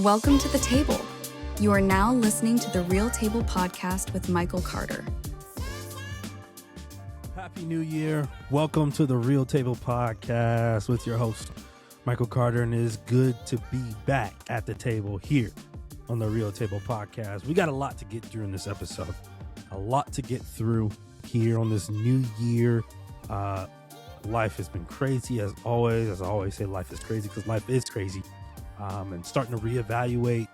Welcome to the table. You are now listening to the Real Table podcast with Michael Carter. Happy New Year. Welcome to the Real Table podcast with your host, Michael Carter, and it is good to be back at the table here on the Real Table podcast. We got a lot to get through in this episode, a lot to get through here on this new year. Life has been crazy as always. As I always say, life is crazy because life is crazy. And starting to reevaluate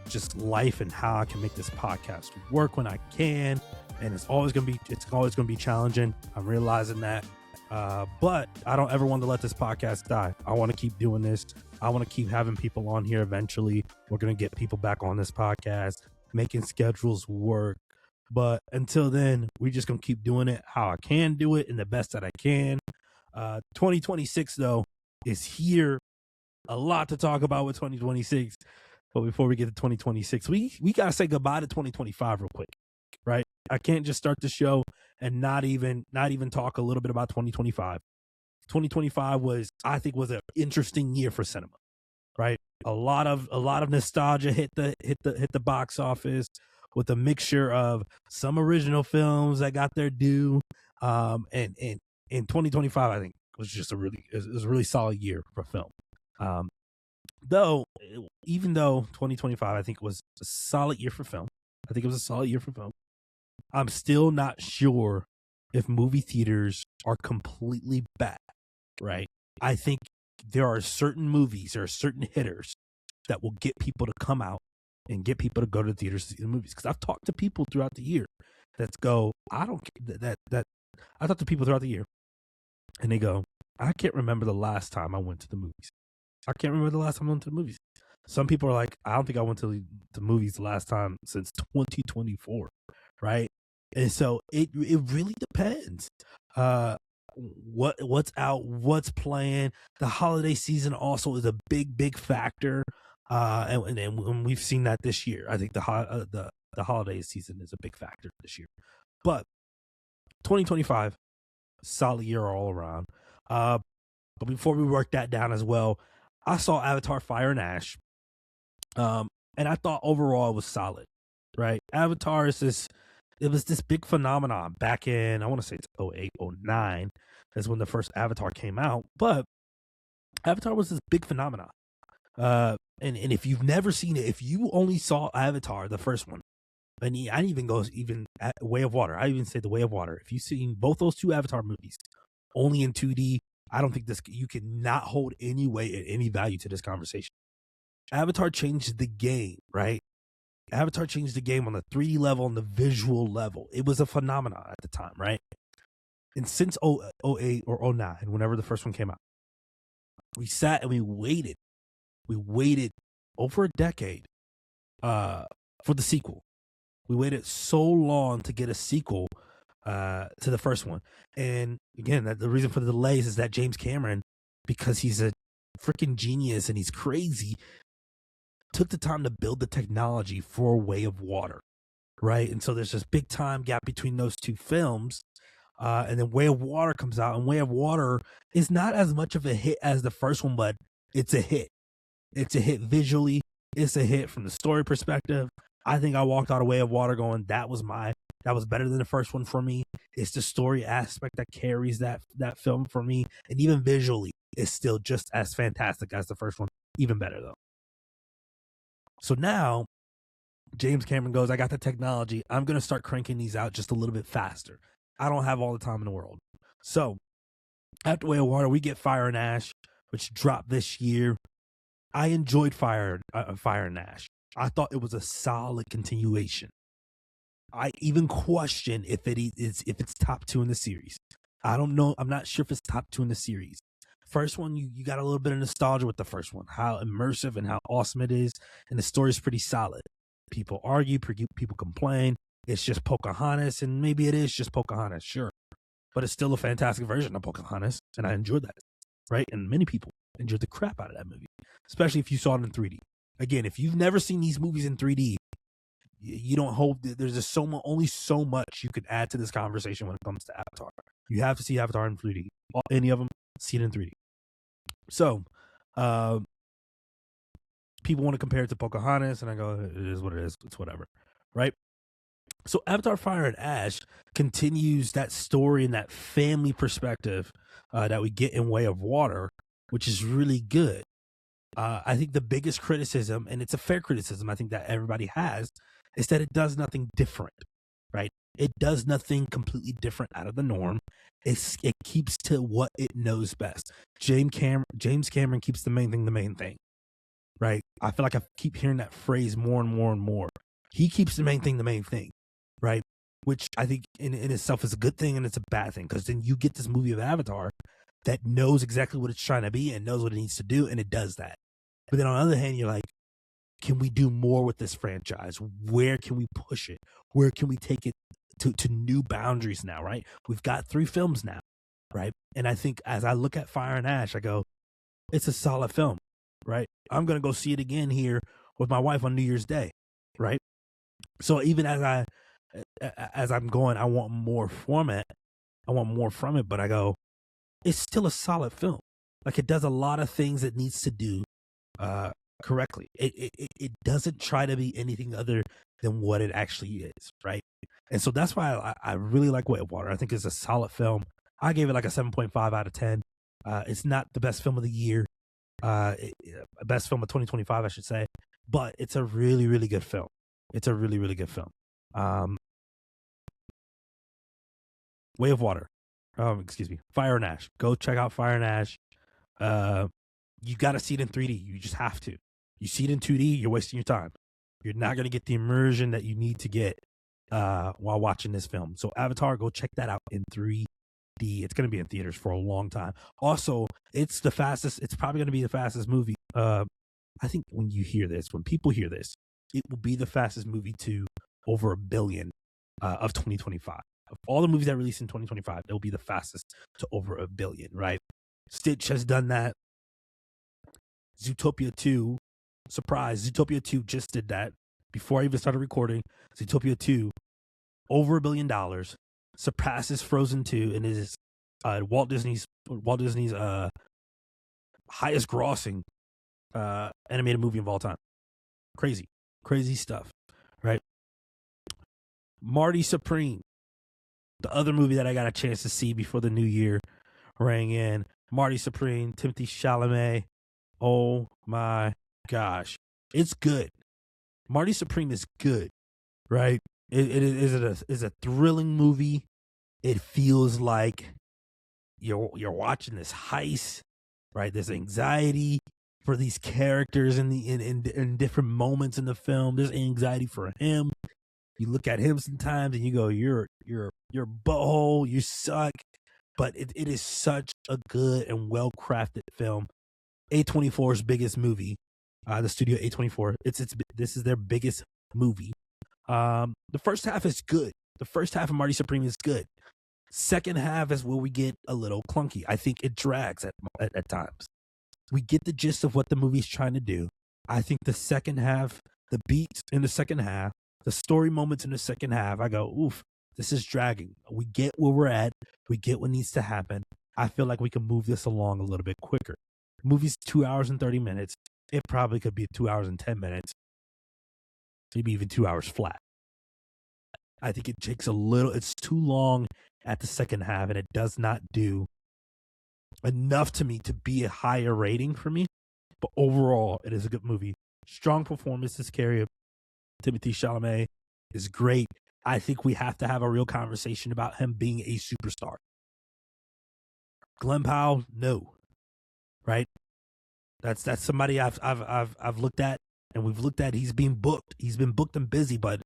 just life and how I can make this podcast work when I can. And it's always going to be challenging. I'm realizing that. But I don't ever want to let this podcast die. I want to keep doing this. I want to keep having people on here. Eventually, we're going to get people back on this podcast, making schedules work. But until then, we're just going to keep doing it how I can do it and the best that I can. 2026, though, is here. A lot to talk about with 2026. But before we get to 2026, we got to say goodbye to 2025 real quick, right? I can't just start the show and not even talk a little bit about 2025. 2025 was an interesting year for cinema, right? A lot of nostalgia hit the box office with a mixture of some original films that got their due. And in 2025, I think was just a really solid year for film. Even though 2025, I think was a solid year for film. I'm still not sure if movie theaters are completely back, right? I think there are certain movies, there are certain hitters that will get people to come out and get people to go to the theaters to see the movies. Because I've talked to people throughout the year I talked to people throughout the year and they go, I can't remember the last time I went to the movies. Some people are like, I don't think I went to the movies the last time since 2024, right? And so it really depends. What's out, what's playing. The holiday season also is a big factor. And we've seen that this year. I think the holiday season is a big factor this year. But 2025, solid year all around. But before we work that down as well, I saw Avatar Fire and Ash. And I thought overall it was solid, right? Avatar was this big phenomenon back in, I want to say it's 08, 09 is when the first Avatar came out. But Avatar was this big phenomenon. And if you've never seen it, if you only saw Avatar, the first one, and I even go at Way of Water. I even say The Way of Water. If you've seen both those two Avatar movies only in 2D, I don't think you cannot hold any weight and any value to this conversation. Avatar changed the game, right? Avatar changed the game on the 3D level and the visual level. It was a phenomenon at the time, right? And since 08 or 09, whenever the first one came out, we sat and we waited. We waited over a decade for the sequel. We waited so long to get a sequel to the first one. And again, the reason for the delays is that James Cameron, because he's a freaking genius and he's crazy, took the time to build the technology for Way of Water, right? And so there's this big time gap between those two films. And then Way of Water comes out, and Way of Water is not as much of a hit as the first one, but it's a hit. It's a hit visually. It's a hit from the story perspective. I think I walked out of Way of Water going, that was better than the first one for me. It's the story aspect that carries that film for me. And even visually, it's still just as fantastic as the first one. Even better, though. So now, James Cameron goes, I got the technology. I'm going to start cranking these out just a little bit faster. I don't have all the time in the world. So, after Way of Water, we get Fire and Ash, which dropped this year. I enjoyed Fire and Ash. I thought it was a solid continuation. I even question if it's top 2 in the series. I don't know. I'm not sure if it's top 2 in the series. First one, you got a little bit of nostalgia with the first one, how immersive and how awesome it is, and the story is pretty solid. People argue, people complain. It's just Pocahontas, and maybe it is just Pocahontas, sure. But it's still a fantastic version of Pocahontas, and I enjoyed that, right? And many people enjoyed the crap out of that movie, especially if you saw it in 3D. Again, if you've never seen these movies in 3D, you don't hope that there's just only so much you could add to this conversation when it comes to Avatar. You have to see Avatar in 3D. Any of them, see it in 3D. So, people want to compare it to Pocahontas, and I go, it is what it is. It's whatever, right? So Avatar: Fire and Ash continues that story and that family perspective that we get in Way of Water, which is really good. I think the biggest criticism, and it's a fair criticism, I think that everybody has, is that it does nothing different, right? It does nothing completely different out of the norm. It keeps to what it knows best. James Cameron keeps the main thing, right? I feel like I keep hearing that phrase more and more and more. He keeps the main thing, right? Which I think in itself is a good thing and it's a bad thing, because then you get this movie of Avatar that knows exactly what it's trying to be and knows what it needs to do, and it does that. But then on the other hand, you're like, can we do more with this franchise? Where can we push it? Where can we take it to new boundaries now, right? We've got 3 films now, right? And I think as I look at Fire and Ash, I go, it's a solid film, right? I'm going to go see it again here with my wife on New Year's Day, right? So even as I'm going, I want more from it. But I go, it's still a solid film. Like, it does a lot of things it needs to do correctly. It doesn't try to be anything other than what it actually is, right? And so that's why I really like Way of Water. I think it's a solid film. I gave it like a 7.5 out of 10. It's not the best film of the year, best film of 2025, I should say, but it's a really, really good film. It's a really, really good film. Way of Water. Fire and Ash. Go check out Fire and Ash. You got to see it in 3D. You just have to. You see it in 2D, you're wasting your time. You're not going to get the immersion that you need to get while watching this film. So Avatar, go check that out in 3D. It's going to be in theaters for a long time. Also, it's probably going to be the fastest movie. I think when people hear this, it will be the fastest movie to over $1 billion of 2025. Of all the movies that released in 2025, it will be the fastest to over $1 billion, right? Stitch has done that. Zootopia 2, surprise, Zootopia 2 just did that before I even started recording. Zootopia 2, over $1 billion, surpasses Frozen 2, and is Walt Disney's highest grossing animated movie of all time. Crazy stuff, right? Marty Supreme, the other movie that I got a chance to see before the new year rang in. Marty Supreme, Timothée Chalamet. Oh my gosh, it's good. Marty Supreme is good, right? It is a thrilling movie. It feels like you're watching this heist, right? There's anxiety for these characters in different moments in the film. There's anxiety for him. You look at him sometimes and you go, you're butthole, you suck. But it is such a good and well-crafted film. A24's biggest movie, the studio A24. This is their biggest movie. The first half is good. The first half of Marty Supreme is good. Second half is where we get a little clunky. I think it drags at times. We get the gist of what the movie's trying to do. I think the second half, the beats in the second half, the story moments in the second half, I go, oof, this is dragging. We get where we're at. We get what needs to happen. I feel like we can move this along a little bit quicker. The movie's 2 hours and 30 minutes. It probably could be 2 hours and 10 minutes. Maybe even 2 hours flat. I think it takes it's too long at the second half, and it does not do enough to me to be a higher rating for me. But overall, it is a good movie. Strong performances carry. Timothée Chalamet is great. I think we have to have a real conversation about him being a superstar. Glenn Powell, no. Right? That's somebody I've looked at, and we've looked at. He's being booked. He's been booked and busy, but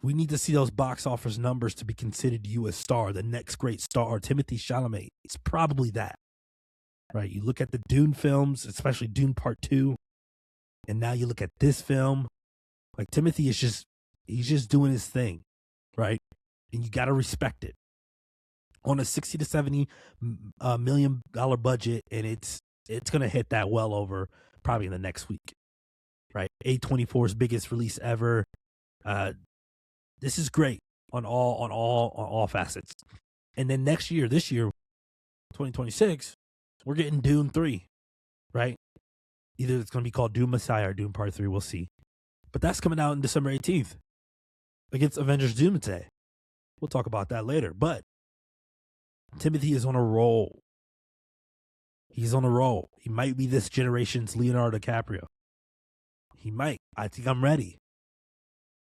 we need to see those box office numbers to be considered you a star, the next great star. Timothée Chalamet is probably that. Right? You look at the Dune films, especially Dune Part 2, and now you look at this film. Like, Timothy is he's just doing his thing, right? And you got to respect it. On a $60 to $70 million budget, and it's going to hit that well over probably in the next week, right? A24's biggest release ever. This is great on all facets. And then this year, 2026, we're getting Dune 3, right? Either it's going to be called Doom Messiah or Doom Part 3. We'll see. But that's coming out on December 18th against Avengers Doomsday. We'll talk about that later. But Timothy is on a roll. He's on a roll. He might be this generation's Leonardo DiCaprio. He might. I think I'm ready.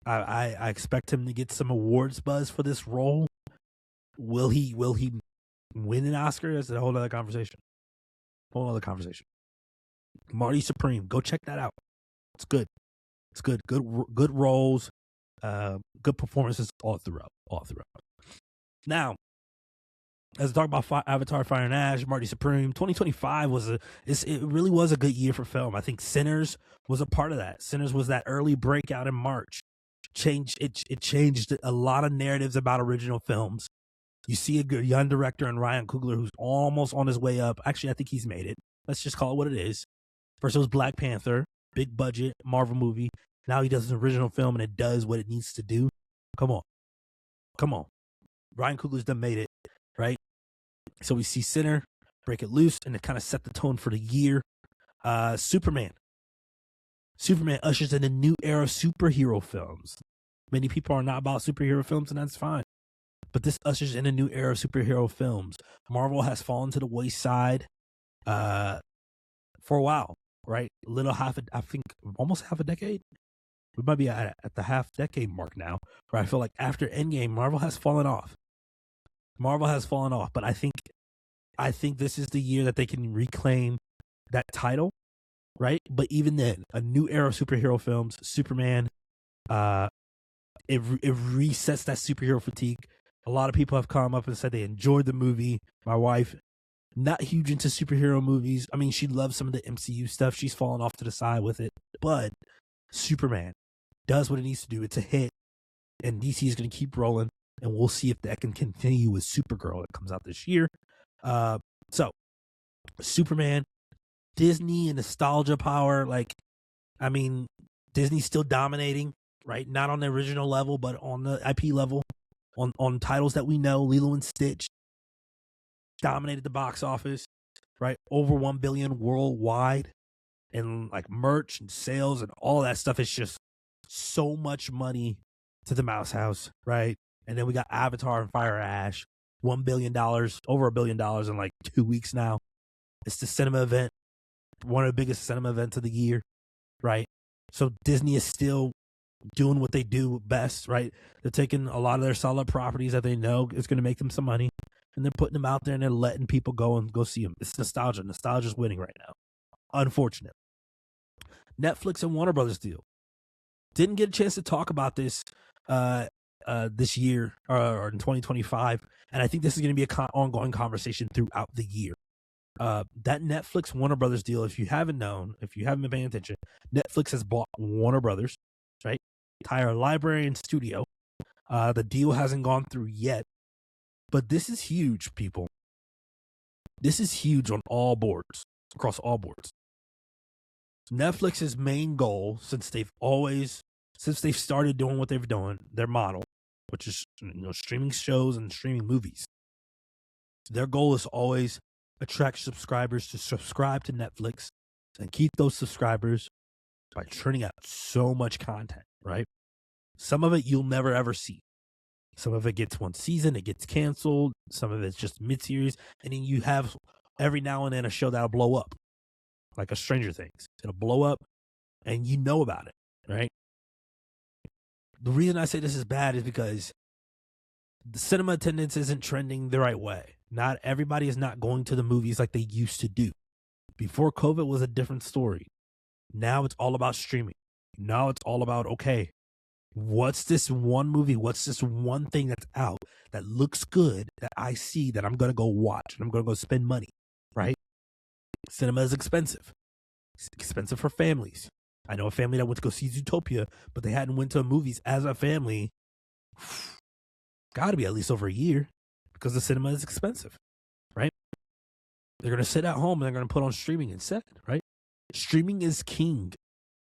I expect him to get some awards buzz for this role. Will he win an Oscar? That's a whole other conversation. Marty Supreme, go check that out. It's good. Good roles, good performances all throughout. Now, as I talk about Avatar, Fire and Ash, Marty Supreme, 2025 it really was a good year for film. I think Sinners was a part of that. Sinners was that early breakout in March. It changed a lot of narratives about original films. You see a good young director in Ryan Coogler who's almost on his way up. Actually, I think he's made it. Let's just call it what it is. First it was Black Panther, big budget Marvel movie. Now he does an original film and it does what it needs to do. Come on. Ryan Coogler's done made it, right? So we see Sinner, Break It Loose, and it kind of set the tone for the year. Superman ushers in a new era of superhero films. Many people are not about superhero films, and that's fine. But this ushers in a new era of superhero films. Marvel has fallen to the wayside for a while, right? I think almost half a decade. We might be at the half-decade mark now, where I feel like after Endgame, Marvel has fallen off. But I think this is the year that they can reclaim that title, right? But even then, a new era of superhero films, Superman, it resets that superhero fatigue. A lot of people have come up and said they enjoyed the movie. My wife, not huge into superhero movies. I mean, she loves some of the MCU stuff. She's fallen off to the side with it. But Superman does what it needs to do. It's a hit. And DC is going to keep rolling. And we'll see if that can continue with Supergirl that comes out this year. So, Superman, Disney and nostalgia power. Disney's still dominating, right? Not on the original level, but on the IP level. On titles that we know, Lilo and Stitch dominated the box office, right? Over 1 billion worldwide, and like merch and sales and all that stuff. It's just so much money to the Mouse House, right? And then we got Avatar and Fire Ash, $1 billion, over $1 billion in like 2 weeks now. It's the cinema event, one of the biggest cinema events of the year, right? So Disney is still doing what they do best, right? They're taking a lot of their solid properties that they know is going to make them some money, and they're putting them out there and they're letting people go and go see them. It's nostalgia. Nostalgia's winning right now. Unfortunate. Netflix and Warner Brothers deal. Didn't get a chance to talk about this this year or in 2025, and I think this is going to be an ongoing conversation throughout the year. That Netflix Warner Brothers deal, if you haven't been paying attention, Netflix has bought Warner Brothers, right? Entire library and studio. The deal hasn't gone through yet, but this is huge, people. This is huge on all boards, across all boards. Netflix's main goal, since they've started doing what they've done, their model, which is streaming shows and streaming movies. Their goal is always attract subscribers to subscribe to Netflix and keep those subscribers by churning out so much content, right? Some of it you'll never ever see. Some of it gets one season, it gets canceled. Some of it's just mid-series. And then you have every now and then a show that'll blow up, like a Stranger Things. It'll blow up and you know about it, right? The reason I say this is bad is because the cinema attendance isn't trending the right way. Not everybody is not going to the movies like they used to do. Before COVID was a different story. Now it's all about streaming. Now it's all about, okay, what's this one movie? What's this one thing that's out that looks good that I see that I'm going to go watch and I'm going to go spend money, right? Cinema is expensive. It's expensive for families. I know a family that went to go see Zootopia, but they hadn't went to movies as a family. Got to be at least over a year because the cinema is expensive, right? They're going to sit at home and they're going to put on streaming instead, right? Streaming is king,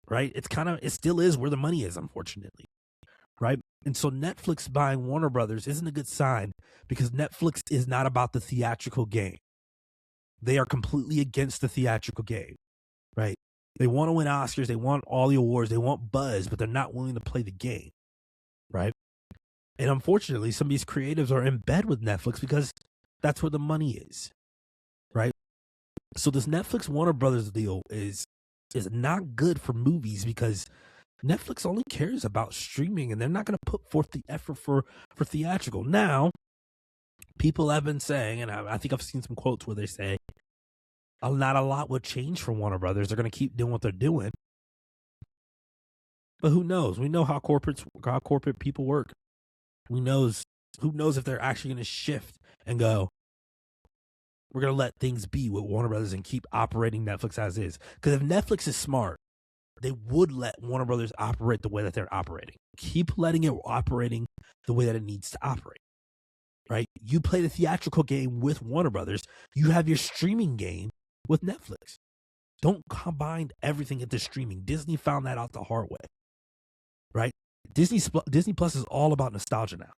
right? It still is where the money is, unfortunately, right? And so Netflix buying Warner Brothers isn't a good sign because Netflix is not about the theatrical game. They are completely against the theatrical game, right? They want to win Oscars. They want all the awards. They want buzz, but they're not willing to play the game, right? And unfortunately, some of these creatives are in bed with Netflix because that's where the money is, right? So this Netflix Warner Brothers deal is not good for movies because Netflix only cares about streaming, and they're not going to put forth the effort for theatrical. Now, people have been saying, and I think I've seen some quotes where they say, not a lot would change for Warner Brothers. They're going to keep doing what they're doing. But who knows? We know how corporate people work. Who knows if they're actually going to shift and go, we're going to let things be with Warner Brothers and keep operating Netflix as is. Because if Netflix is smart, they would let Warner Brothers operate the way that they're operating. Keep letting it operating the way that it needs to operate, right? You play the theatrical game with Warner Brothers. You have your streaming game with Netflix. Don't combine everything into streaming. Disney found that out the hard way, right? Disney Plus is all about nostalgia now,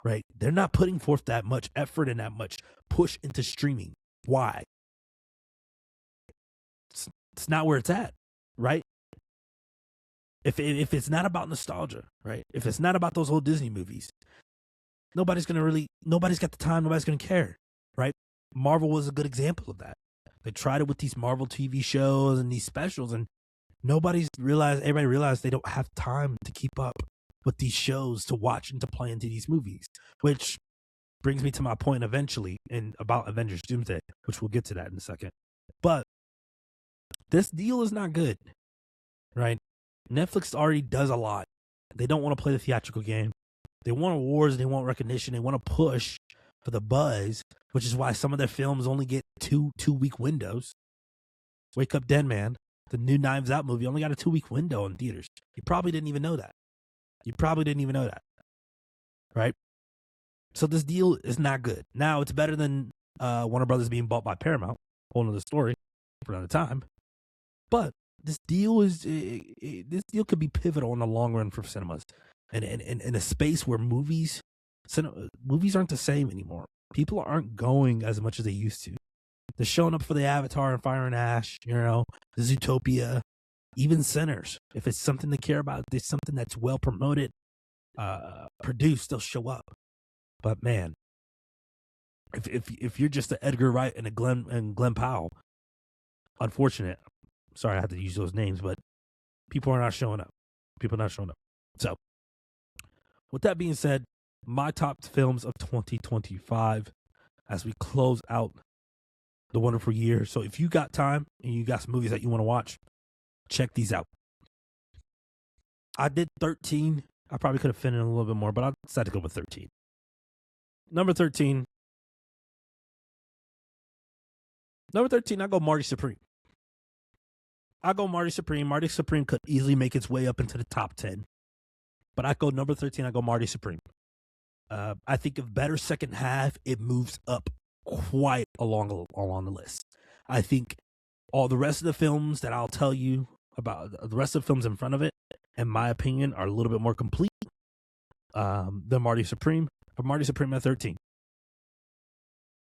right? They're not putting forth that much effort and that much push into streaming. Why? It's not where it's at, right? If it's not about nostalgia, right? If it's not about those old Disney movies, nobody's got the time, nobody's going to care, right? Marvel was a good example of that. They tried it with these Marvel TV shows and these specials, and everybody realized they don't have time to keep up with these shows to watch and to play into these movies, which brings me to my point eventually about Avengers Doomsday, which we'll get to that in a second. But this deal is not good, right? Netflix already does a lot. They don't want to play the theatrical game. They want awards. They want recognition. They want to push for the buzz, which is why some of their films only get two-week windows. Wake Up Dead Man, the new Knives Out movie, only got a 2-week window in theaters. You probably didn't even know that. Right? So this deal is not good. Now, it's better than Warner Brothers being bought by Paramount. Whole nother story for another time. But this deal could be pivotal in the long run for cinemas, and in a space where movies aren't the same anymore. People aren't going as much as they used to. They're showing up for the Avatar and Fire and Ash, the Zootopia, even Sinners. If it's something they care about, if it's something that's well promoted, produced, they'll show up. But man, if you're just an Edgar Wright and a Glenn Powell, unfortunate. Sorry, I had to use those names, but people are not showing up. So, with that being said, my top films of 2025 as we close out the wonderful year. So, if you got time and you got some movies that you want to watch, check these out. I did 13. I probably could have fit in a little bit more, but I decided to go with 13. Number 13, I go Marty Supreme. Marty Supreme could easily make its way up into the top 10. But I go number 13, I go Marty Supreme. I think if better second half, it moves up quite along the list. I think all the rest of the films that I'll tell you about, the rest of the films in front of it, in my opinion, are a little bit more complete than Marty Supreme. But Marty Supreme at 13.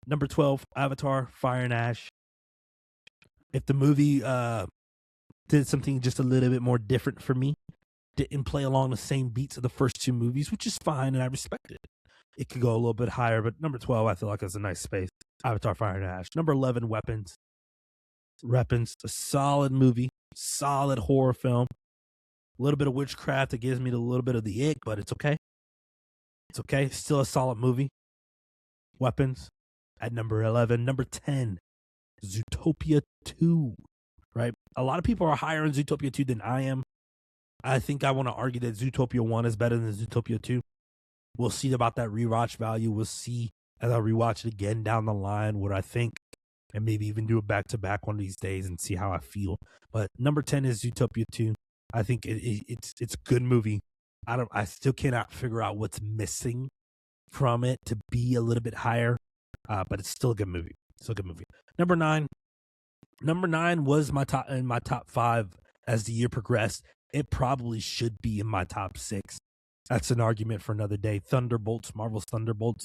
Number 12, Avatar, Fire and Ash. If the movie did something just a little bit more different for me, didn't play along the same beats of the first two movies, which is fine, and I respect it. It could go a little bit higher, but number 12, I feel like is a nice space. Avatar, Fire and Ash. Number 11, Weapons, a solid movie, solid horror film. A little bit of witchcraft that gives me a little bit of the ick, but it's okay. It's okay. Still a solid movie. Weapons at number 11. Number 10, Zootopia 2. Right? A lot of people are higher on Zootopia 2 than I am. I think I want to argue that Zootopia 1 is better than Zootopia 2. We'll see about that rewatch value. We'll see as I rewatch it again down the line what I think, and maybe even do it back-to-back one of these days and see how I feel. But number 10 is Zootopia 2. I think it's a good movie. I still cannot figure out what's missing from it to be a little bit higher, but it's still a good movie. Number 9 was my top 5 as the year progressed. It probably should be in my top 6. That's an argument for another day. Thunderbolts, Marvel's Thunderbolts.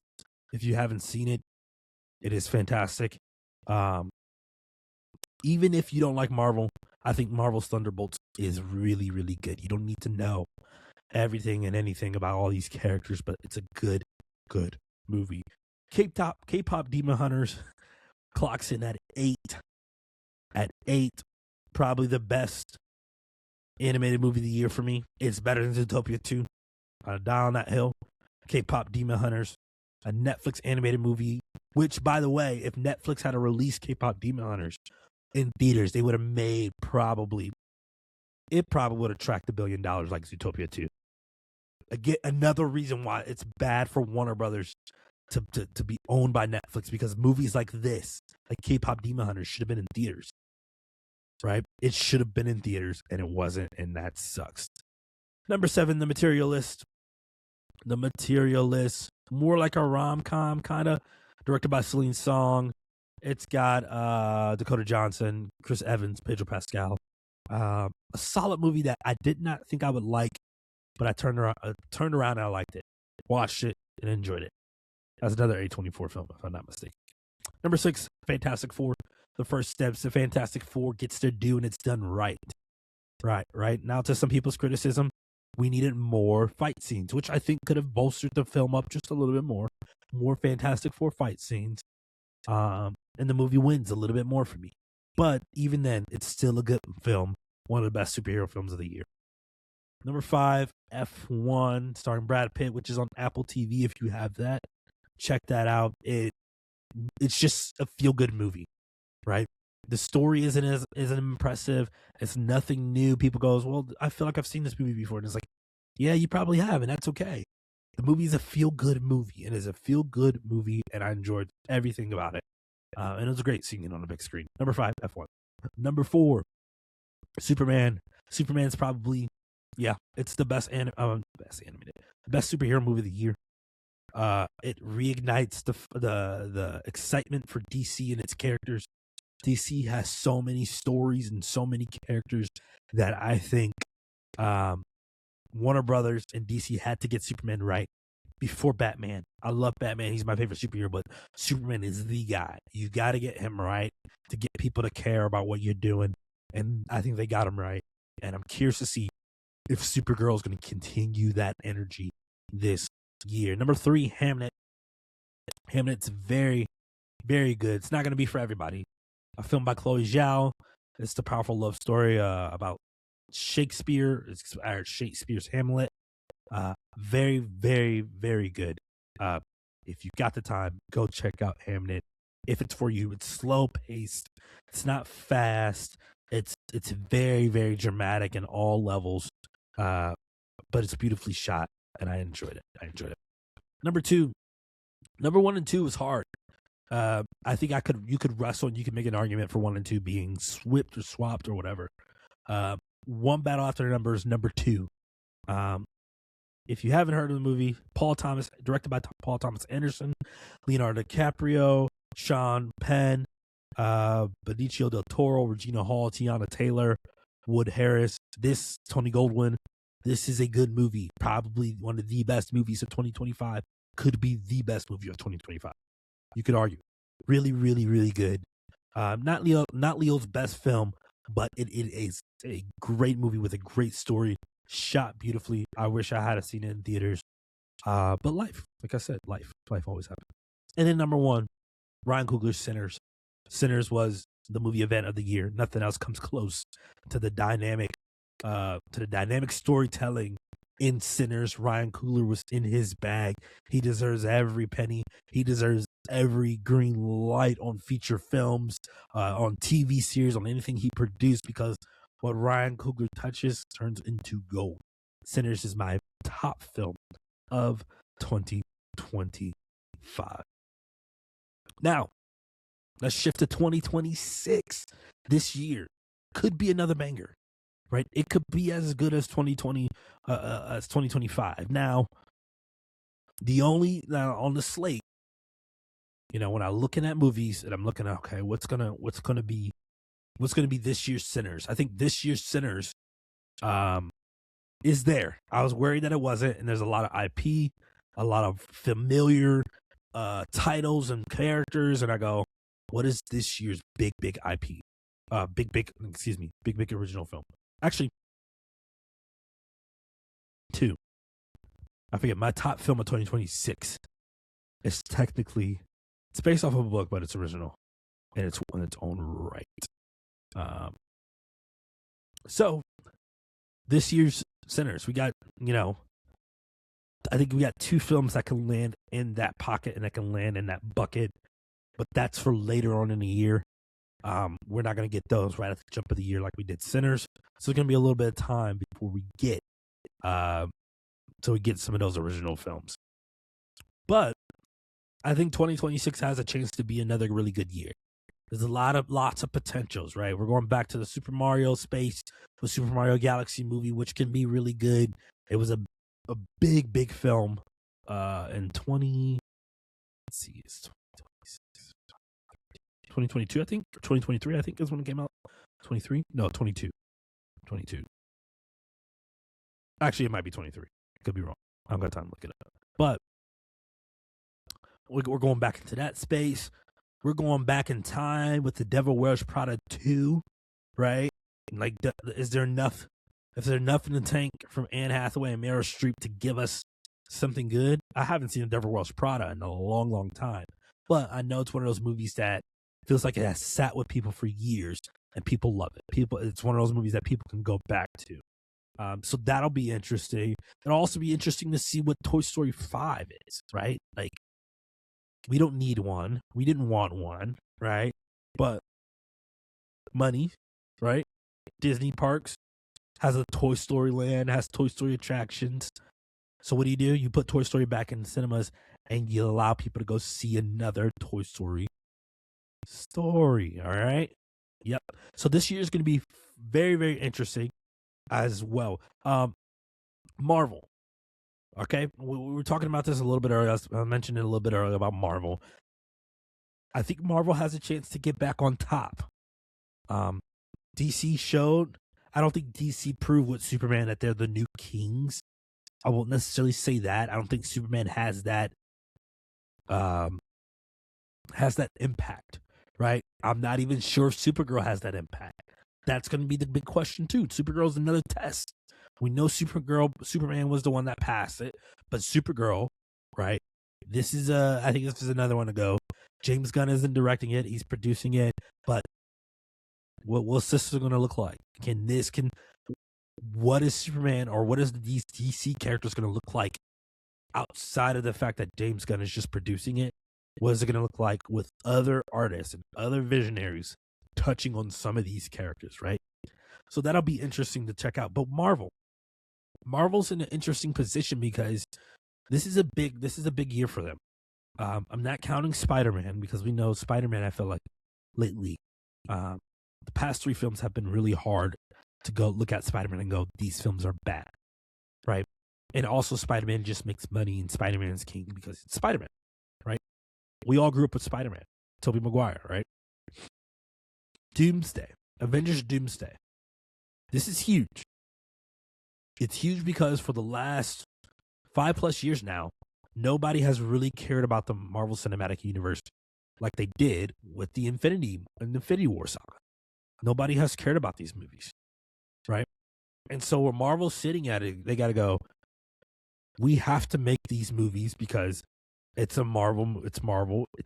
If you haven't seen it, it is fantastic. Even if you don't like Marvel, I think Marvel's Thunderbolts is really, really good. You don't need to know everything and anything about all these characters, but it's a good movie. K-pop Demon Hunters clocks in at 8. At 8, probably the best animated movie of the year for me. It's better than Zootopia 2. I'll die on that hill. K-pop Demon Hunters, a Netflix animated movie, which, by the way, if Netflix had to release K-pop Demon Hunters in theaters, they would have made probably would have tracked $1 billion like Zootopia 2. Again, another reason why it's bad for Warner Brothers to be owned by Netflix, because movies like this, like K-pop Demon Hunters, should have been in theaters, right? It should have been in theaters, and it wasn't, and that sucks. Number 7, The Materialist. The Materialist, more like a rom-com kind of, directed by Celine Song. It's got Dakota Johnson, Chris Evans, Pedro Pascal. A solid movie that I did not think I would like, but I turned around and I liked it. Watched it and enjoyed it. That's another A24 film, if I'm not mistaken. Number 6, Fantastic Four. The first steps the Fantastic Four gets to do, and it's done right. Right. Now, to some people's criticism, we needed more fight scenes, which I think could have bolstered the film up just a little bit more. More Fantastic Four fight scenes. And the movie wins a little bit more for me. But even then, it's still a good film. One of the best superhero films of the year. Number 5, F1, starring Brad Pitt, which is on Apple TV. If you have that, check that out. It's just a feel-good movie, right? The story isn't impressive. It's nothing new. People goes, well, I feel like I've seen this movie before. And it's like, yeah, you probably have, and that's okay. The movie is a feel-good movie. It is a feel-good movie, and I enjoyed everything about it. And it was great seeing it on the big screen. Number 5, F1. Number 4, Superman. Superman's probably, it's the best superhero movie of the year. It reignites the excitement for DC and its characters. DC has so many stories and so many characters that I think Warner Brothers and DC had to get Superman right before Batman. I love Batman. He's my favorite superhero, but Superman is the guy. You got to get him right to get people to care about what you're doing. And I think they got him right. And I'm curious to see if Supergirl is going to continue that energy this year. Number 3, Hamnet. Hamnet's very, very good. It's not going to be for everybody. A film by Chloe Zhao. It's the powerful love story about Shakespeare. It's Shakespeare's Hamlet. Very, very, very good. If you've got the time, go check out Hamnet. If it's for you, it's slow paced. It's not fast. It's very, very dramatic in all levels. But it's beautifully shot, and I enjoyed it. Number 1 and 2 was hard. I think you could wrestle and you could make an argument for 1 and 2 being swapped or swapped or whatever. One Battle After Number is number 2. If you haven't heard of the movie, directed by Paul Thomas Anderson, Leonardo DiCaprio, Sean Penn, Benicio del Toro, Regina Hall, Tiana Taylor, Wood Harris, Tony Goldwyn. This is a good movie. Probably one of the best movies of 2025. Could be the best movie of 2025. You could argue. Really, really, really good. Not Leo's best film, but it is a great movie with a great story, shot beautifully. I wish I had seen it in theaters. But life, like I said, life always happens. And then number 1, Ryan Coogler's Sinners. Sinners was the movie event of the year. Nothing else comes close to the dynamic storytelling in Sinners. Ryan Coogler was in his bag. He deserves every penny. He deserves every green light on feature films, on TV series, on anything he produced, because what Ryan Coogler touches turns into gold. Sinners is my top film of 2025. Now, let's shift to 2026. This year could be another banger, right? It could be as good as 2020, as 2025. Now, on the slate, when I'm looking at movies and I'm looking at, okay, what's gonna be this year's Sinners? I think this year's Sinners is there. I was worried that it wasn't, and there's a lot of IP, a lot of familiar titles and characters, and I go, what is this year's big IP? big original film. Actually, two. I forget, my top film of 2026 is technically, it's based off of a book, but it's original and it's on its own right. So this year's Sinners, we got, I think we got two films that can land in that pocket and that can land in that bucket, but that's for later on in the year. We're not going to get those right at the jump of the year like we did Sinners. So it's going to be a little bit of time before we get, some of those original films. But I think 2026 has a chance to be another really good year. There's lots of potentials, right? We're going back to the Super Mario space with Super Mario Galaxy movie, which can be really good. It was a big film in 2022, I think, or 2023, I think is when it came out. 23? No, 22. 22. Actually, it might be 23. Could be wrong. I don't got time to look it up. But we're going back into that space. We're going back in time with The Devil Wears Prada 2, right? Like, is there enough? If there's enough in the tank from Anne Hathaway and Meryl Streep to give us something good? I haven't seen The Devil Wears Prada in a long time. But I know it's one of those movies that feels like it has sat with people for years and people love it. It's one of those movies that people can go back to. So that'll be interesting. It'll also be interesting to see what Toy Story 5 is, right? Like, we don't need one. We didn't want one, right? But money, right? Disney Parks has a Toy Story land, has Toy Story attractions. So what do? You put Toy Story back in the cinemas and you allow people to go see another Toy Story story, all right? Yep. So this year is going to be very, very interesting as well. Marvel. Okay, we were talking about this a little bit earlier. I mentioned it a little bit earlier about Marvel. I think Marvel has a chance to get back on top. DC showed. I don't think DC proved with Superman that they're the new kings. I won't necessarily say that. I don't think Superman has that impact, right? I'm not even sure if Supergirl has that impact. That's going to be the big question too. Supergirl's another test. We know Superman was the one that passed it, but Supergirl, right? I think this is another one to go. James Gunn isn't directing it; he's producing it. But what's this going to look like? What is Superman or what is these DC characters going to look like outside of the fact that James Gunn is just producing it? What is it going to look like with other artists and other visionaries touching on some of these characters, right? So that'll be interesting to check out. But Marvel's in an interesting position because this is a big year for them. I'm not counting Spider-Man because we know Spider-Man, I feel like lately, the past three films have been really hard to go look at Spider-Man and go, these films are bad, right? And also Spider-Man just makes money and Spider-Man's king because it's Spider-Man, right? We all grew up with Spider-Man, Tobey Maguire, right? Avengers Doomsday. This is huge. It's huge because for the last 5+ years now, nobody has really cared about the Marvel Cinematic Universe like they did with the Infinity War saga. Nobody has cared about these movies, right? And so where Marvel's sitting at it, they got to go, we have to make these movies because it's Marvel, it's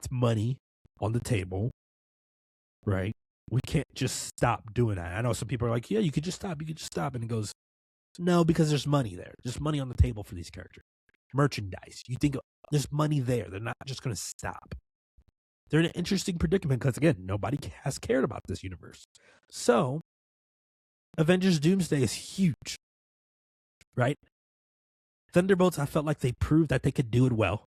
money on the table, right? We can't just stop doing that. I know some people are like, yeah, you could just stop. And it goes, no, because there's money there. There's money on the table for these characters. Merchandise. You think there's money there. They're not just going to stop. They're in an interesting predicament because, again, nobody has cared about this universe. So, Avengers Doomsday is huge, right? Thunderbolts, I felt like they proved that they could do it well.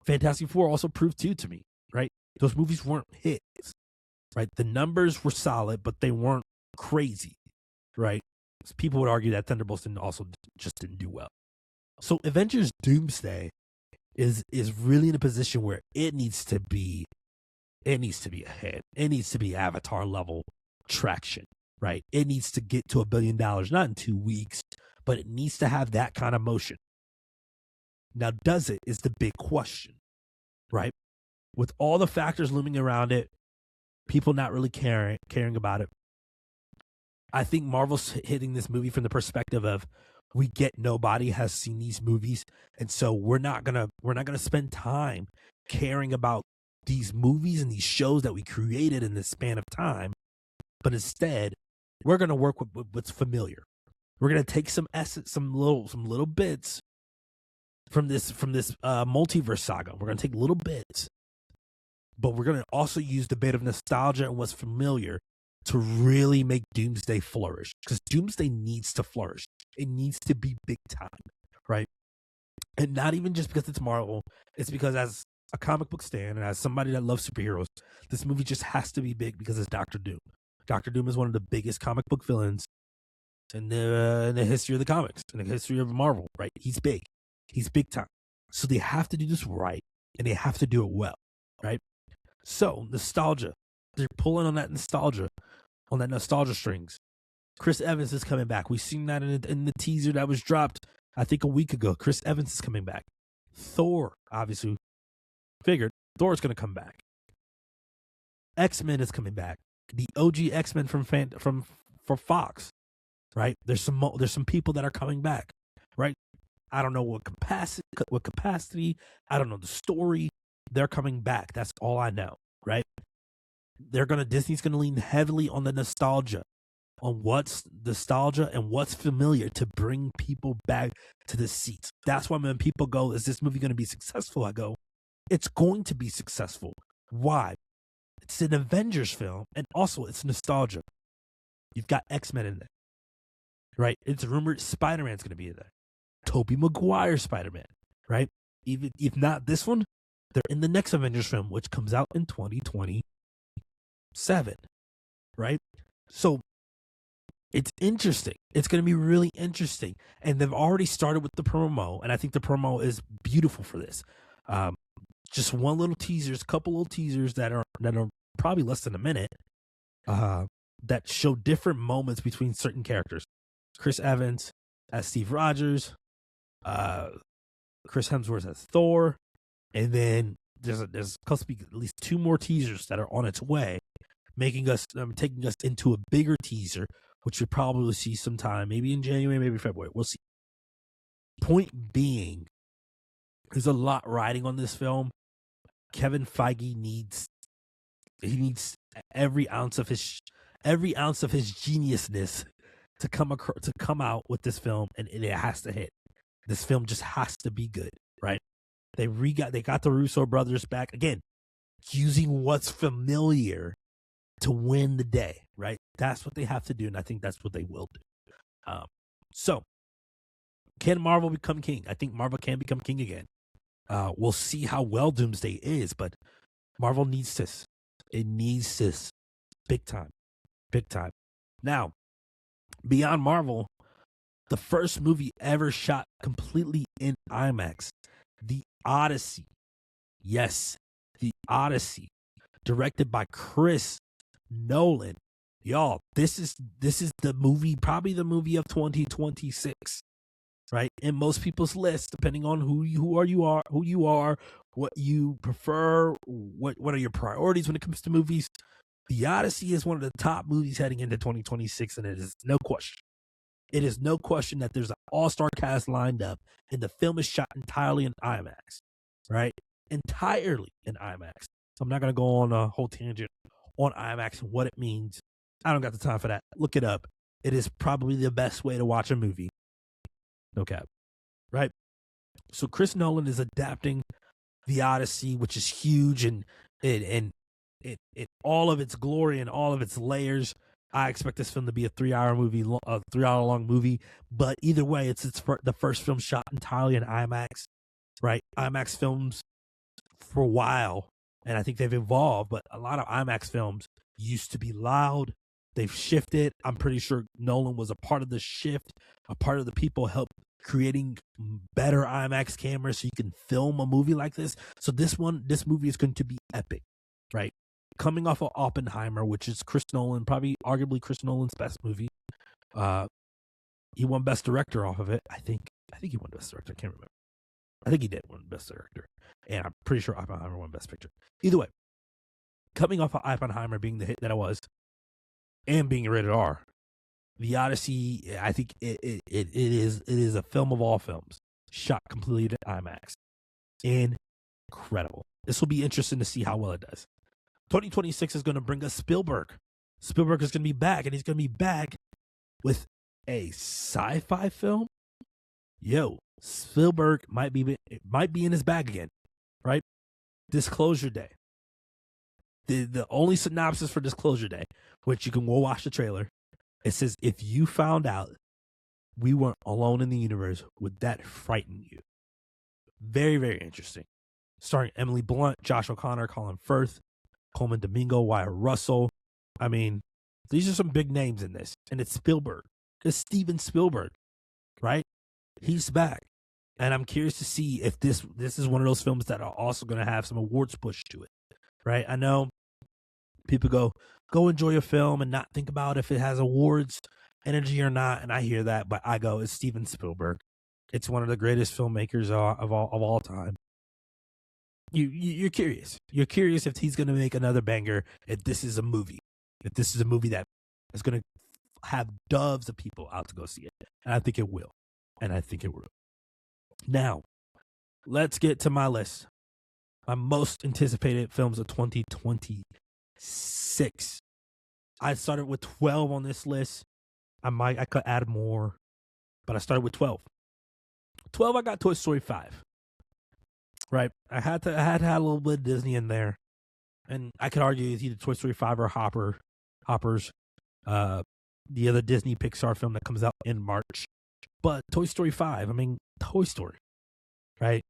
Fantastic Four also proved too to me, right? Those movies weren't hits, right? The numbers were solid, but they weren't crazy, right? People would argue that Thunderbolts didn't do well. So Avengers Doomsday is really in a position where it needs to be a hit. It needs to be Avatar level traction, right? It needs to get to $1 billion, not in 2 weeks, but it needs to have that kind of motion. Now, does it is the big question, right? With all the factors looming around it, people not really caring about it. I think Marvel's hitting this movie from the perspective of we get nobody has seen these movies, and so we're not gonna spend time caring about these movies and these shows that we created in this span of time, but instead we're gonna work with what's familiar. We're gonna take some essence, some little bits from this multiverse saga. We're gonna take little bits, but we're gonna also use the bit of nostalgia and what's familiar to really make Doomsday flourish, because Doomsday needs to flourish. It needs to be big time, right? And not even just because it's Marvel, it's because as a comic book stan and as somebody that loves superheroes, this movie just has to be big because it's Doctor Doom. Doctor Doom is one of the biggest comic book villains in the history of the comics, in the history of Marvel, right? He's big. He's big time. So they have to do this right, and they have to do it well, right? So nostalgia. They're pulling on that nostalgia strings. Chris Evans is coming back. We've seen that in the teaser that was dropped, I think, a week ago. Chris Evans is coming back. Thor, obviously, figured Thor's going to come back. X-Men is coming back. The OG X-Men from Fox, right? There's some people that are coming back, right? I don't know what capacity. I don't know the story. They're coming back. That's all I know, right? Disney's gonna lean heavily on the nostalgia, on what's nostalgia and what's familiar to bring people back to the seats. That's why when people go, is this movie gonna be successful? I go, it's going to be successful. Why? It's an Avengers film, and also it's nostalgia. You've got X-Men in there, right? It's rumored Spider-Man's gonna be in there. Tobey Maguire Spider-Man, right? Even if not this one, they're in the next Avengers film, which comes out in 2027, right? So it's interesting. It's going to be really interesting. And they've already started with the promo, and I think the promo is beautiful for this. Just one little teasers, couple little teasers that are probably less than a minute, that show different moments between certain characters. Chris Evans as Steve Rogers, Chris Hemsworth as Thor, and then there's supposed to be at least two more teasers that are on its way, taking us into a bigger teaser, which you'll probably see sometime, maybe in January, maybe February. We'll see. Point being, there's a lot riding on this film. Kevin Feige needs every ounce of his geniusness to come out with this film, and it has to hit. This film just has to be good, right? They got the Russo brothers back again, using what's familiar to win the day, right? That's what they have to do, and I think that's what they will do. So, can Marvel become king? I think Marvel can become king again. We'll see how well Doomsday is, but Marvel needs this. It needs this big time. Big time. Now, beyond Marvel, the first movie ever shot completely in IMAX, The Odyssey. Yes, The Odyssey, directed by Chris Nolan. Y'all, this is the movie, probably the movie of 2026, right? In most people's lists, depending on who you are, what you prefer, what are your priorities when it comes to movies. The Odyssey is one of the top movies heading into 2026, and it is no question. It is no question that there's an all-star cast lined up, and the film is shot entirely in IMAX, right? Entirely in IMAX. So I'm not going to go on a whole tangent on IMAX and what it means. I don't got the time for that. Look it up. It is probably the best way to watch a movie. No cap. Right? So Chris Nolan is adapting The Odyssey, which is huge, and all of its glory and all of its layers. I expect this film to be a 3-hour movie, a 3-hour long movie. But either way, it's the first film shot entirely in IMAX, right? IMAX films for a while, and I think they've evolved, but a lot of IMAX films used to be loud. They've shifted. I'm pretty sure Nolan was a part of the shift, a part of the people helped creating better IMAX cameras so you can film a movie like this. So this movie is going to be epic, right? Coming off of Oppenheimer, which is Chris Nolan, probably arguably Chris Nolan's best movie. He won Best Director off of it. I think he won Best Director. I can't remember. I think he did win Best Director. And I'm pretty sure Oppenheimer won Best Picture. Either way, coming off of Oppenheimer being the hit that it was, and being rated R, The Odyssey, I think it is a film of all films, shot completely at IMAX. Incredible. This will be interesting to see how well it does. 2026 is going to bring us Spielberg. Spielberg is going to be back, and he's going to be back with a sci-fi film. Yo, Spielberg might be in his bag again, right? Disclosure Day. The only synopsis for Disclosure Day, which you can go watch the trailer, it says, if you found out we weren't alone in the universe, would that frighten you? Very, very interesting. Starring Emily Blunt, Josh O'Connor, Colin Firth, Coleman Domingo, Wyatt Russell. I mean, these are some big names in this. And it's Spielberg. It's Steven Spielberg, right? He's back. And I'm curious to see if this is one of those films that are also going to have some awards pushed to it, right? I know people go enjoy a film and not think about if it has awards energy or not. And I hear that, but I go, it's Steven Spielberg. It's one of the greatest filmmakers of all time. You're curious. You're curious if he's going to make another banger, if this is a movie. If this is a movie that is going to have doves of people out to go see it. And I think it will. Now, let's get to my list. My most anticipated films of 2026. I started with 12 on this list. I could add more, but I started with 12. 12, I got Toy Story 5. Right? I had a little bit of Disney in there. And I could argue it's either Toy Story 5 or Hoppers. The other Disney Pixar film that comes out in March. But Toy Story 5, I mean, Toy Story, right?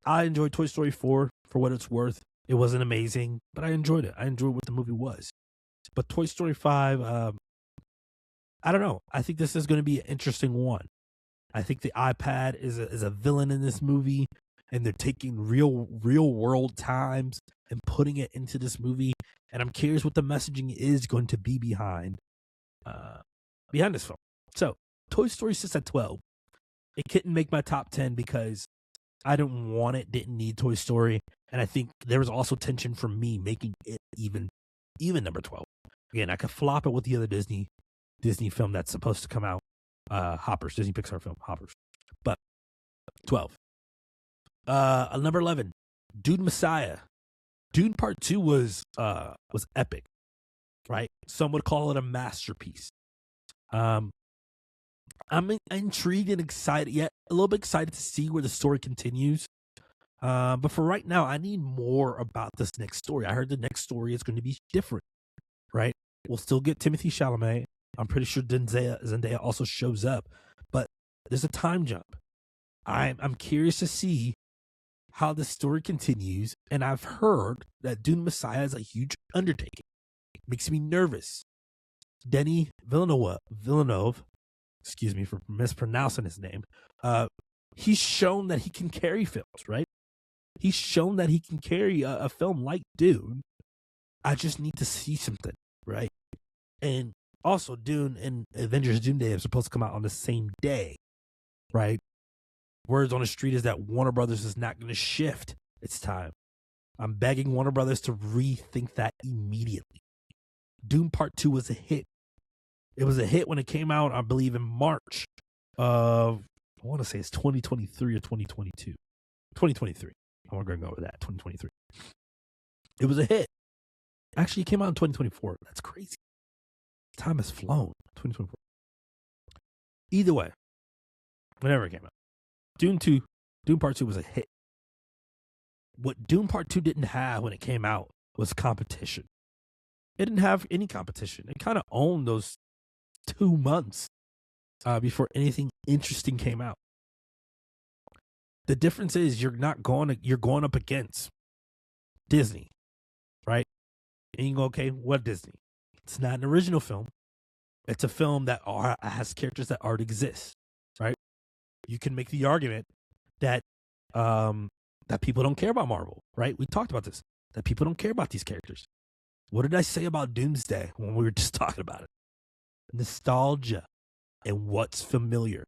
I enjoyed Toy Story 4 for what it's worth. It wasn't amazing, but I enjoyed it. I enjoyed what the movie was. But Toy Story 5, I don't know. I think this is going to be an interesting one. I think the iPad is a villain in this movie, and they're taking real world times and putting it into this movie. And I'm curious what the messaging is going to be behind this film. So Toy Story sits at 12. It couldn't make my top 10 because I didn't want it, didn't need Toy Story. And I think there was also tension from me making it even number 12. Again, I could flop it with the other Disney film that's supposed to come out. Hoppers, Disney Pixar film, Hoppers. But 12. Number 11, Dune Messiah. Dune Part 2 was epic, right? Some would call it a masterpiece. I'm intrigued and excited, yet a little bit excited to see where the story continues. But for right now, I need more about this next story. I heard the next story is going to be different, right? We'll still get Timothée Chalamet. I'm pretty sure Zendaya also shows up, but there's a time jump. I'm curious to see how the story continues, and I've heard that Dune Messiah is a huge undertaking. It makes me nervous. Denis Villeneuve, excuse me for mispronouncing his name, he's shown that he can carry films, right? He's shown that he can carry a film like Dune. I just need to see something, right? And also, Dune and Avengers Doomsday are supposed to come out on the same day, right? Words on the street is that Warner Brothers is not going to shift its time. I'm begging Warner Brothers to rethink that immediately. Dune Part 2 was a hit. It was a hit when it came out, I believe, in March of, I want to say it's 2023 or 2022. 2023. I'm going to go with that, 2023. It was a hit. Actually, it came out in 2024. That's crazy. Time has flown. 2024. Either way, whenever it came out, Dune Part 2 was a hit. What Dune Part 2 didn't have when it came out was competition. It didn't have any competition. It kind of owned those 2 months before anything interesting came out. The difference is you're going up against Disney, right? And you go, okay, what Disney? It's not an original film. It's a film that has characters that already exist, right? You can make the argument that that people don't care about Marvel, right? We talked about this, that people don't care about these characters. What did I say about Doomsday when we were just talking about it? Nostalgia and what's familiar.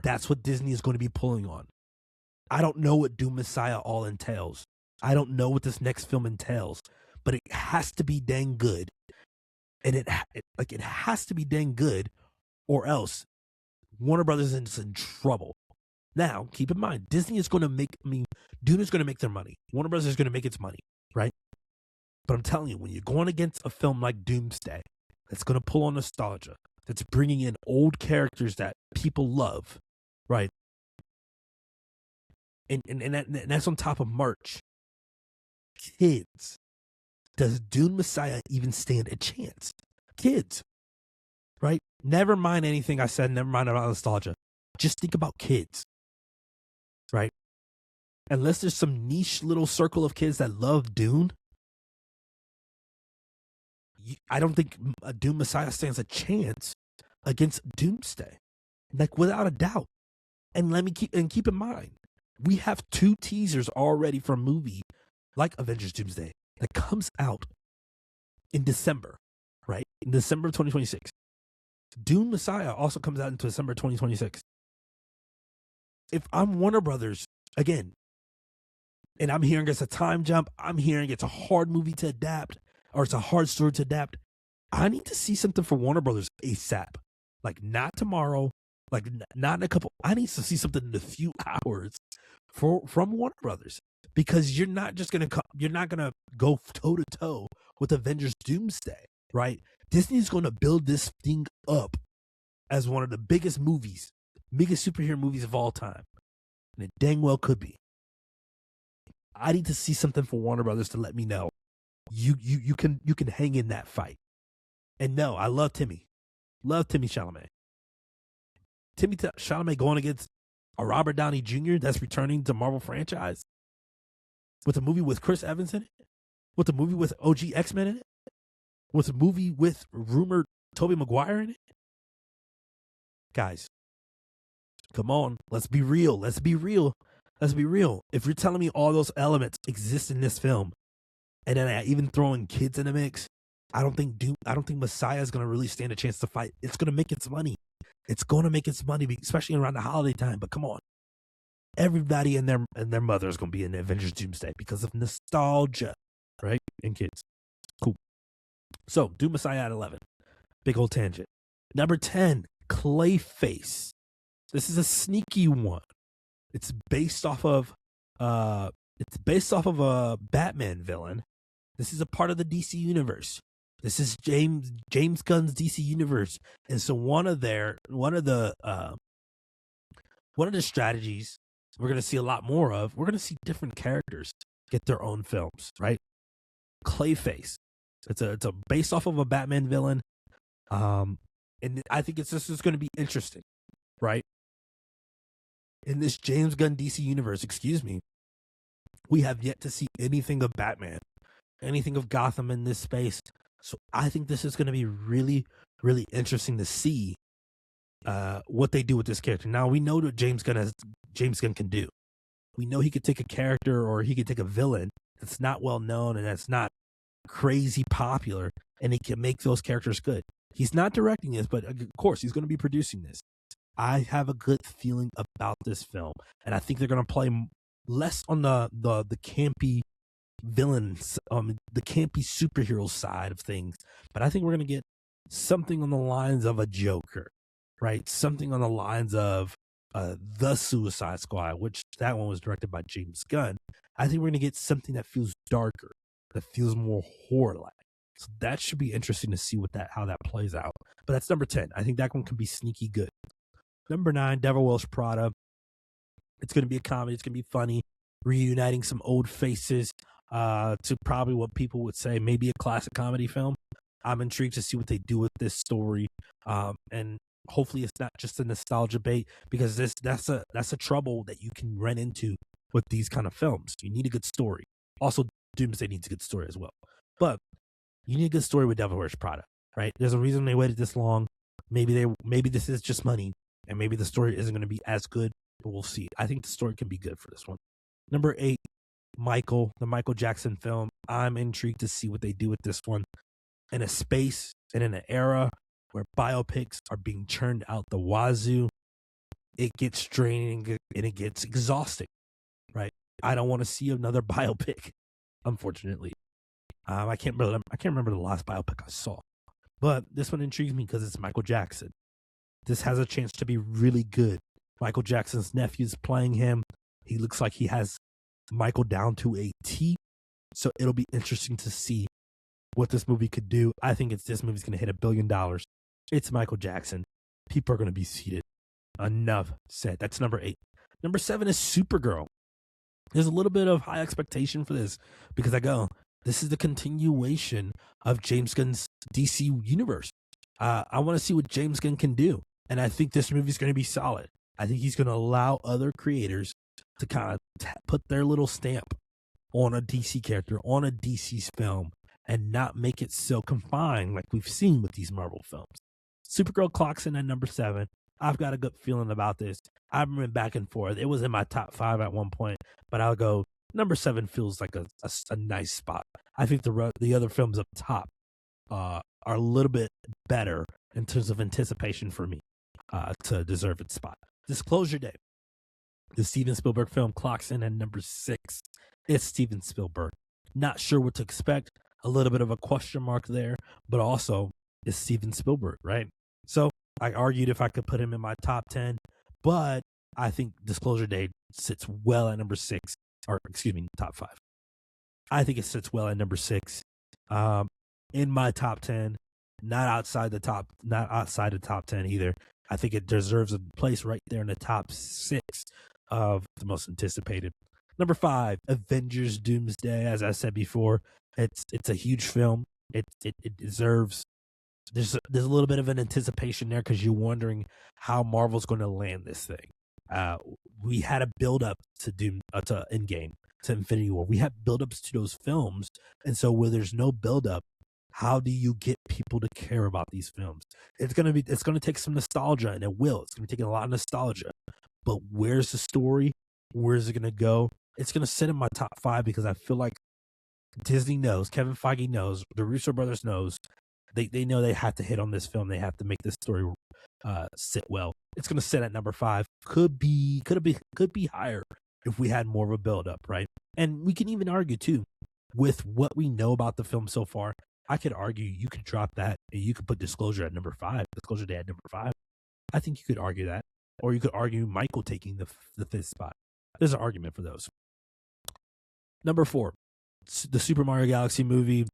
That's what Disney is going to be pulling on. I don't know what Dune Messiah all entails. I don't know what this next film entails, but it has to be dang good, and it has to be dang good, or else Warner Brothers is in trouble. Now, keep in mind, Disney is going to make. Dune is going to make their money. Warner Brothers is going to make its money, right? But I'm telling you, when you're going against a film like Doomsday, that's going to pull on nostalgia, that's bringing in old characters that people love, right? And that's on top of merch. Kids, does Dune Messiah even stand a chance? Kids, right? Never mind anything I said. Never mind about nostalgia. Just think about kids, right? Unless there's some niche little circle of kids that love Dune, I don't think a Dune Messiah stands a chance against Doomsday, like without a doubt. And keep in mind, we have 2 teasers already for a movie like Avengers Doomsday that comes out in December, right? In December of 2026. Dune Messiah also comes out in December 2026. If I'm Warner Brothers, again, and I'm hearing it's a time jump, I'm hearing it's a hard movie to adapt, or it's a hard story to adapt, I need to see something for Warner Brothers ASAP. Like, not tomorrow, like not in a couple. I need to see something in a few hours from Warner Brothers, because you're not gonna go toe to toe with Avengers Doomsday, right? Disney's gonna build this thing up as one of the biggest superhero movies of all time, and it dang well could be. I need to see something for Warner Brothers to let me know you can hang in that fight. And no, I love Timmy Chalamet. Chalamet going against a Robert Downey Jr. that's returning to Marvel franchise, with a movie with Chris Evans in it, with a movie with OG X-Men in it, with a movie with rumored Tobey Maguire in it. Guys, come on, let's be real. If you're telling me all those elements exist in this film, and then even throwing kids in the mix, I don't think Messiah is going to really stand a chance to fight. It's going to make its money. Especially around the holiday time. But come on, everybody and their mother is going to be in Avengers Doomsday because of nostalgia, right? And kids. Cool. So, Doom Messiah at 11. Big old tangent. Number 10, Clayface. This is a sneaky one. It's based off of a Batman villain. This is a part of the DC universe. This is James Gunn's DC universe. And so one of the strategies we're going to see a lot more of, we're going to see different characters get their own films, right? Clayface. It's a based off of a Batman villain. And I think this is going to be interesting, right? In this James Gunn DC universe, we have yet to see anything of Batman, anything of Gotham in this space. So I think this is going to be really, really interesting to see what they do with this character. Now, we know what James Gunn can do. We know he could take a character, or he could take a villain that's not well known and that's not crazy popular, and he can make those characters good. He's not directing this, but of course he's going to be producing this. I have a good feeling about this film, and I think they're going to play less on the campy villains, the campy superhero side of things, but I think we're going to get something on the lines of a Joker, right? Something on the lines of the Suicide Squad, which that one was directed by James Gunn. I think we're going to get something that feels darker, that feels more horror-like. So that should be interesting to see how that plays out. But that's number 10. I think that one can be sneaky good. Number 9, Devil Wears Prada. It's going to be a comedy. It's going to be funny, reuniting some old faces to probably what people would say maybe a classic comedy film. I'm intrigued to see what they do with this story, and hopefully it's not just a nostalgia bait, because that's a trouble that you can run into with these kind of films. You need a good story. Also, Doomsday needs a good story as well, but you need a good story with Devil Wears Prada, right? There's a reason they waited this long. Maybe this is just money, and maybe the story isn't going to be as good, but we'll see. I think the story can be good for this one. Number 8, Michael, the Michael Jackson film. I'm intrigued to see what they do with this one. In a space and in an era where biopics are being churned out the wazoo, it gets draining and it gets exhausting, right? I don't want to see another biopic, unfortunately. I can't remember the last biopic I saw, but this one intrigues me because it's Michael Jackson. This has a chance to be really good. Michael Jackson's nephew's playing him. He looks like he has Michael down to a T. So it'll be interesting to see what this movie could do. I think this movie's going to hit $1 billion. It's Michael Jackson. People are going to be seated. Enough said. That's number 8. Number 7 is Supergirl. There's a little bit of high expectation for this because this is the continuation of James Gunn's DC universe. I want to see what James Gunn can do. And I think this movie is going to be solid. I think he's going to allow other creators to kind of put their little stamp on a DC character, on a DC film, and not make it so confined like we've seen with these Marvel films. Supergirl clocks in at number 7. I've got a good feeling about this. I've been back and forth. It was in my top 5 at one point, but I'll go number 7 feels like a nice spot. I think the other films up top are a little bit better in terms of anticipation for me to deserve its spot. Disclosure Day. The Steven Spielberg film clocks in at number 6. It's Steven Spielberg. Not sure what to expect. A little bit of a question mark there, but also it's Steven Spielberg, right? So I argued if I could put him in my top 10, but I think Disclosure Day sits well at number 6, or excuse me, top 5. I think it sits well at number 6. In my top 10, not outside the top 10 either. I think it deserves a place right there in the top 6 of the most anticipated. Number 5, Avengers Doomsday. As I said before, it's a huge film. It deserves. There's a little bit of an anticipation there because you're wondering how Marvel's going to land this thing. We had a build up to Endgame, to Infinity War. We had build-ups to those films, and so where there's no build-up, how do you get people to care about these films? It's gonna take some nostalgia, and it will. It's gonna take a lot of nostalgia. But where's the story? Where's it gonna go? It's gonna sit in my top 5 because I feel like Disney knows, Kevin Feige knows, the Russo brothers knows. They know they have to hit on this film. They have to make this story sit well. It's gonna sit at number 5. Could be higher if we had more of a build up, right? And we can even argue too, with what we know about the film so far. I could argue you could drop that and you could put Disclosure at number 5. Disclosure Day at number 5. I think you could argue that, or you could argue Michael taking the 5th spot. There's an argument for those. Number 4, the Super Mario Galaxy movie.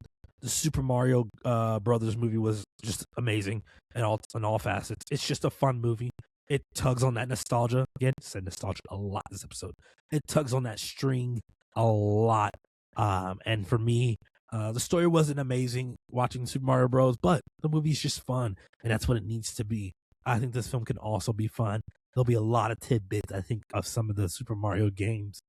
The Super Mario Brothers movie was just amazing in all facets. It's just a fun movie. It tugs on that nostalgia. Again, I said nostalgia a lot this episode. It tugs on that string a lot. And for me, the story wasn't amazing watching Super Mario Bros., but the movie's just fun, and that's what it needs to be. I think this film can also be fun. There'll be a lot of tidbits, I think, of some of the Super Mario games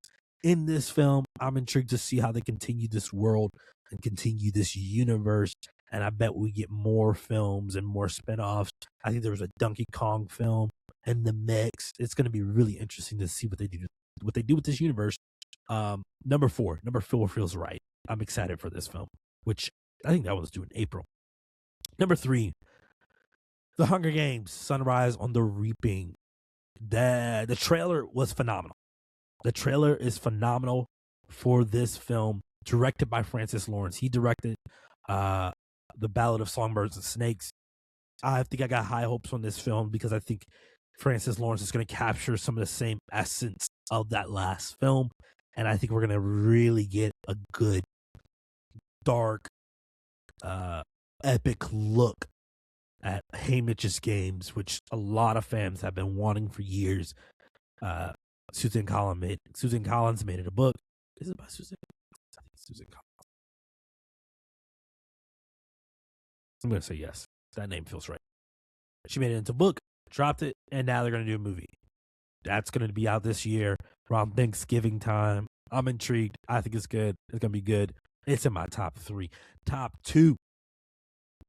in this film. I'm intrigued to see how they continue this world and continue this universe, and I bet we get more films and more spinoffs. I think there was a Donkey Kong film in the mix. It's going to be really interesting to see what they do with this universe. Number 4 feels right. I'm excited for this film, which I think that was due in April. Number 3, The Hunger Games: Sunrise on the Reaping. The trailer was phenomenal. The trailer is phenomenal for this film, directed by Francis Lawrence. He directed The Ballad of Songbirds and Snakes. I think I got high hopes on this film because I think Francis Lawrence is going to capture some of the same essence of that last film. And I think we're going to really get a good, dark, epic look at Haymitch's games, which a lot of fans have been wanting for years. Susan Collins made it a book. Is it by Susan? I think it's Susan Collins. I'm going to say yes. That name feels right. She made it into a book, dropped it, and now they're going to do a movie. That's going to be out this year around Thanksgiving time. I'm intrigued. I think it's good. It's going to be good. It's in my top 3. Top 2.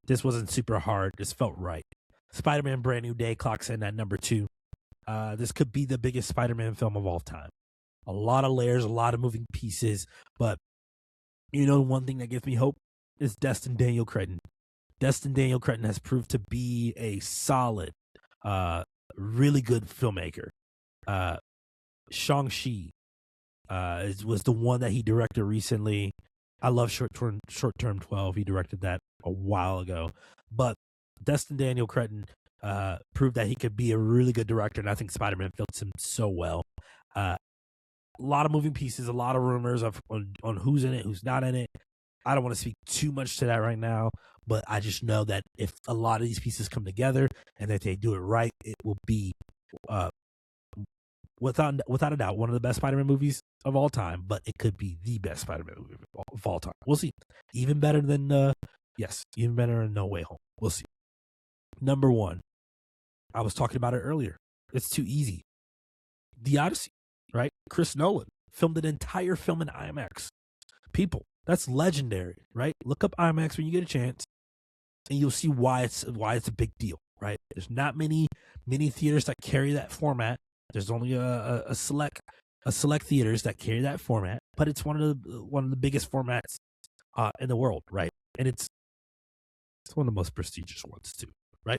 This wasn't super hard. This felt right. Spider-Man Brand New Day clocks in at number 2. This could be the biggest Spider-Man film of all time. A lot of layers, a lot of moving pieces. But, one thing that gives me hope is Destin Daniel Cretton. Destin Daniel Cretton has proved to be a solid, really good filmmaker. Shang-Chi was the one that he directed recently. I love Short Term 12. He directed that a while ago. But Destin Daniel Cretton proved that he could be a really good director, and I think Spider-Man fits him so well. A lot of moving pieces, a lot of rumors on who's in it, who's not in it. I don't want to speak too much to that right now, but I just know that if a lot of these pieces come together and that they do it right, it will be without a doubt one of the best Spider-Man movies of all time. But it could be the best Spider-Man movie of all time. We'll see. Even better than even better than No Way Home. We'll see. Number 1, I was talking about it earlier. It's too easy. The Odyssey, right? Chris Nolan filmed an entire film in IMAX. People, that's legendary, right? Look up IMAX when you get a chance, and you'll see why it's a big deal, right? There's not many theaters that carry that format. There's only a select theaters that carry that format, but it's one of the biggest formats in the world, right? And it's one of the most prestigious ones too, right?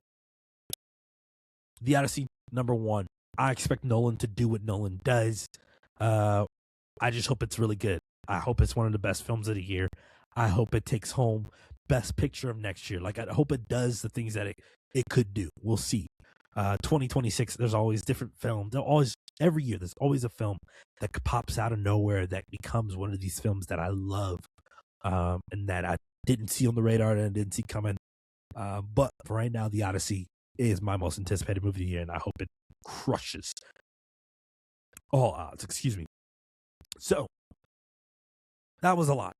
The Odyssey, number 1. I expect Nolan to do what Nolan does. I just hope it's really good. I hope it's one of the best films of the year. I hope it takes home Best Picture of next year. Like, I hope it does the things that it could do. We'll see. 2026, there's always different films. Every year, there's always a film that pops out of nowhere that becomes one of these films that I love, and that I didn't see on the radar and I didn't see coming. But for right now, The Odyssey is my most anticipated movie of the year, and I hope it crushes all odds. Excuse me. So, that was a lot.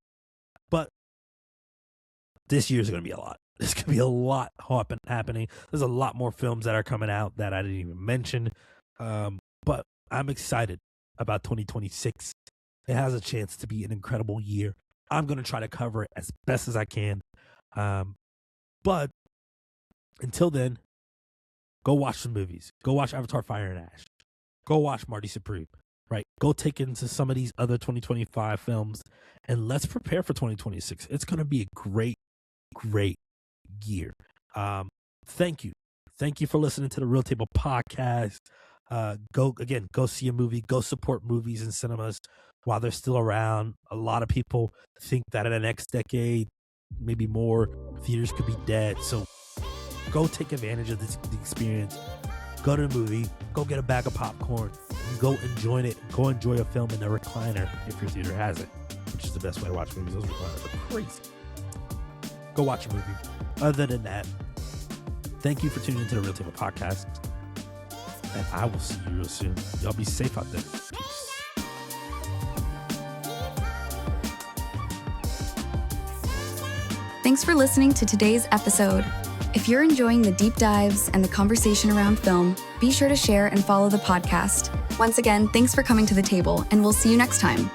But this year's going to be a lot. There's going to be a lot happening. There's a lot more films that are coming out that I didn't even mention. But I'm excited about 2026. It has a chance to be an incredible year. I'm going to try to cover it as best as I can. But until then, go watch some movies. Go watch Avatar Fire and Ash. Go watch Marty Supreme. Right? Go take into some of these other 2025 films, and let's prepare for 2026. It's going to be a great, great year. Thank you. Thank you for listening to the Real Table Podcast. Go see a movie. Go support movies and cinemas while they're still around. A lot of people think that in the next decade, maybe more, theaters could be dead. So go take advantage of the experience. Go to the movie. Go get a bag of popcorn. Go enjoy it. Go enjoy a film in a recliner if your theater has it, which is the best way to watch movies. Those recliners are crazy. Go watch a movie. Other than that, thank you for tuning into the Real Table Podcast, and I will see you real soon. Y'all be safe out there. Peace. Thanks for listening to today's episode. If you're enjoying the deep dives and the conversation around film, be sure to share and follow the podcast. Once again, thanks for coming to the table, and we'll see you next time.